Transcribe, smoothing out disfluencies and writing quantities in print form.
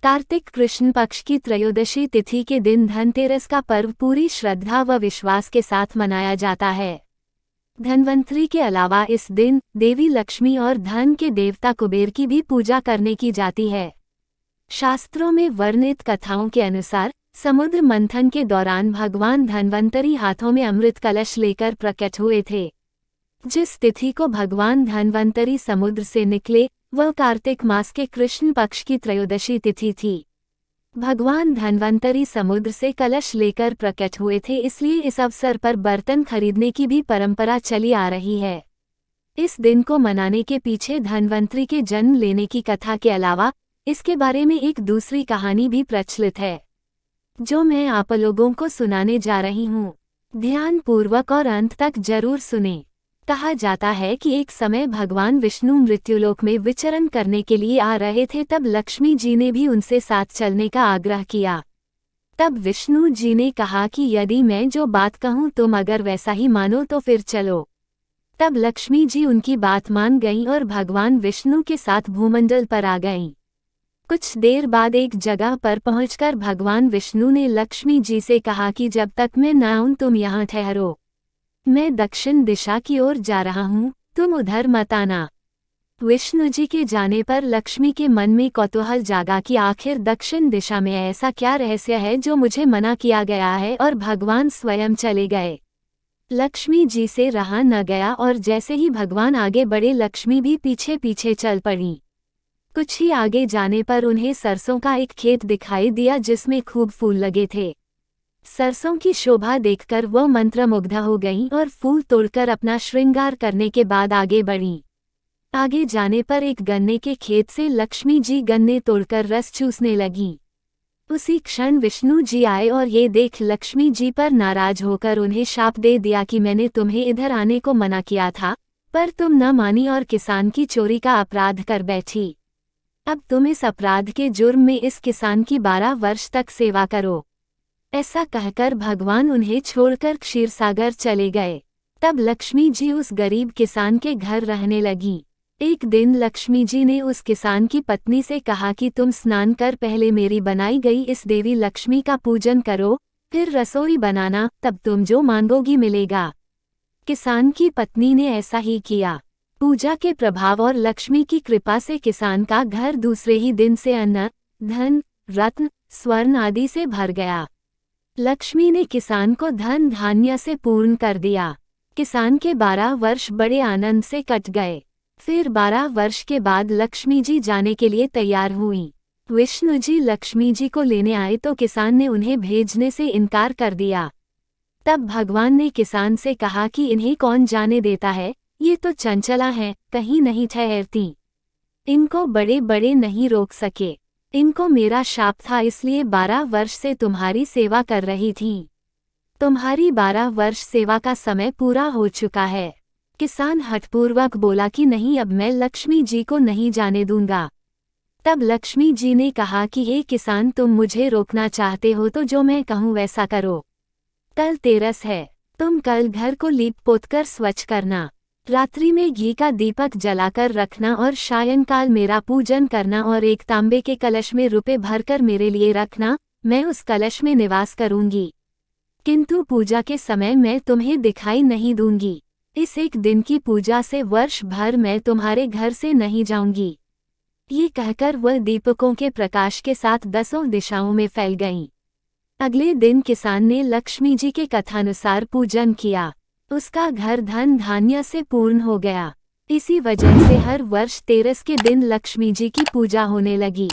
कार्तिक कृष्ण पक्ष की त्रयोदशी तिथि के दिन धनतेरस का पर्व पूरी श्रद्धा व विश्वास के साथ मनाया जाता है। धनवंतरी के अलावा इस दिन देवी लक्ष्मी और धन के देवता कुबेर की भी पूजा करने की जाती है। शास्त्रों में वर्णित कथाओं के अनुसार समुद्र मंथन के दौरान भगवान धनवंतरी हाथों में अमृत कलश लेकर प्रकट हुए थे। जिस तिथि को भगवान धनवंतरी समुद्र से निकले वह कार्तिक मास के कृष्ण पक्ष की त्रयोदशी तिथि थी। भगवान धनवंतरी समुद्र से कलश लेकर प्रकट हुए थे, इसलिए इस अवसर पर बर्तन खरीदने की भी परंपरा चली आ रही है। इस दिन को मनाने के पीछे धनवंतरी के जन्म लेने की कथा के अलावा इसके बारे में एक दूसरी कहानी भी प्रचलित है, जो मैं आप लोगों को सुनाने जा रही हूँ। ध्यानपूर्वक और अंत तक जरूर सुनें। कहा जाता है कि एक समय भगवान विष्णु मृत्युलोक में विचरण करने के लिए आ रहे थे। तब लक्ष्मी जी ने भी उनसे साथ चलने का आग्रह किया। तब विष्णु जी ने कहा कि यदि मैं जो बात कहूँ तुम अगर वैसा ही मानो तो फिर चलो। तब लक्ष्मी जी उनकी बात मान गईं और भगवान विष्णु के साथ भूमंडल पर आ गईं। कुछ देर बाद एक जगह पर पहुंचकर भगवान विष्णु ने लक्ष्मी जी से कहा कि जब तक मैं न आऊं तुम यहाँ ठहरो। मैं दक्षिण दिशा की ओर जा रहा हूँ, तुम उधर मत आना। विष्णु जी के जाने पर लक्ष्मी के मन में कौतूहल जागा कि आखिर दक्षिण दिशा में ऐसा क्या रहस्य है जो मुझे मना किया गया है, और भगवान स्वयं चले गए। लक्ष्मी जी से रहा न गया और जैसे ही भगवान आगे बढ़े लक्ष्मी भी पीछे पीछे चल पड़ी। कुछ ही आगे जाने पर उन्हें सरसों का एक खेत दिखाई दिया जिसमें खूब फूल लगे थे। सरसों की शोभा देखकर वह मंत्रमुग्ध हो गईं और फूल तोड़कर अपना श्रृंगार करने के बाद आगे बढ़ीं। आगे जाने पर एक गन्ने के खेत से लक्ष्मी जी गन्ने तोड़कर रस चूसने लगीं। उसी क्षण विष्णु जी आए और ये देख लक्ष्मी जी पर नाराज होकर उन्हें शाप दे दिया कि मैंने तुम्हें इधर आने को मना किया था, पर तुम न मानी और किसान की चोरी का अपराध कर बैठी। अब तुम इस अपराध के जुर्म में इस किसान की 12 वर्ष तक सेवा करो। ऐसा कहकर भगवान उन्हें छोड़कर क्षीरसागर चले गए। तब लक्ष्मी जी उस गरीब किसान के घर रहने लगी। एक दिन लक्ष्मी जी ने उस किसान की पत्नी से कहा कि तुम स्नान कर पहले मेरी बनाई गई इस देवी लक्ष्मी का पूजन करो, फिर रसोई बनाना, तब तुम जो मांगोगी मिलेगा। किसान की पत्नी ने ऐसा ही किया। पूजा के प्रभाव और लक्ष्मी की कृपा से किसान का घर दूसरे ही दिन से अन्न, धन, रत्न, स्वर्ण आदि से भर गया। लक्ष्मी ने किसान को धन धान्य से पूर्ण कर दिया। किसान के 12 वर्ष बड़े आनंद से कट गए। फिर 12 वर्ष के बाद लक्ष्मी जी जाने के लिए तैयार हुईं। विष्णु जी लक्ष्मी जी को लेने आए तो किसान ने उन्हें भेजने से इनकार कर दिया। तब भगवान ने किसान से कहा कि इन्हें कौन जाने देता है, ये तो चंचला हैं, कहीं नहीं ठहरती। इनको बड़े बड़े नहीं रोक सके। इनको मेरा शाप था, इसलिए 12 वर्ष से तुम्हारी सेवा कर रही थी। तुम्हारी 12 वर्ष सेवा का समय पूरा हो चुका है। किसान हठपूर्वक बोला कि नहीं, अब मैं लक्ष्मी जी को नहीं जाने दूंगा। तब लक्ष्मी जी ने कहा कि हे किसान, तुम मुझे रोकना चाहते हो तो जो मैं कहूँ वैसा करो। कल तेरस है, तुम कल घर को लीप पोत कर स्वच्छ करना। रात्रि में घी का दीपक जलाकर रखना और सायंकाल मेरा पूजन करना और एक तांबे के कलश में रुपए भरकर मेरे लिए रखना। मैं उस कलश में निवास करूंगी, किंतु पूजा के समय मैं तुम्हें दिखाई नहीं दूंगी। इस एक दिन की पूजा से वर्ष भर मैं तुम्हारे घर से नहीं जाऊंगी। ये कहकर वह दीपकों के प्रकाश के साथ 10 दिशाओं में फैल गईं। अगले दिन किसान ने लक्ष्मी जी के कथानुसार पूजन किया। उसका घर धन धान्य से पूर्ण हो गया। इसी वजह से हर वर्ष तेरस के दिन लक्ष्मी जी की पूजा होने लगी।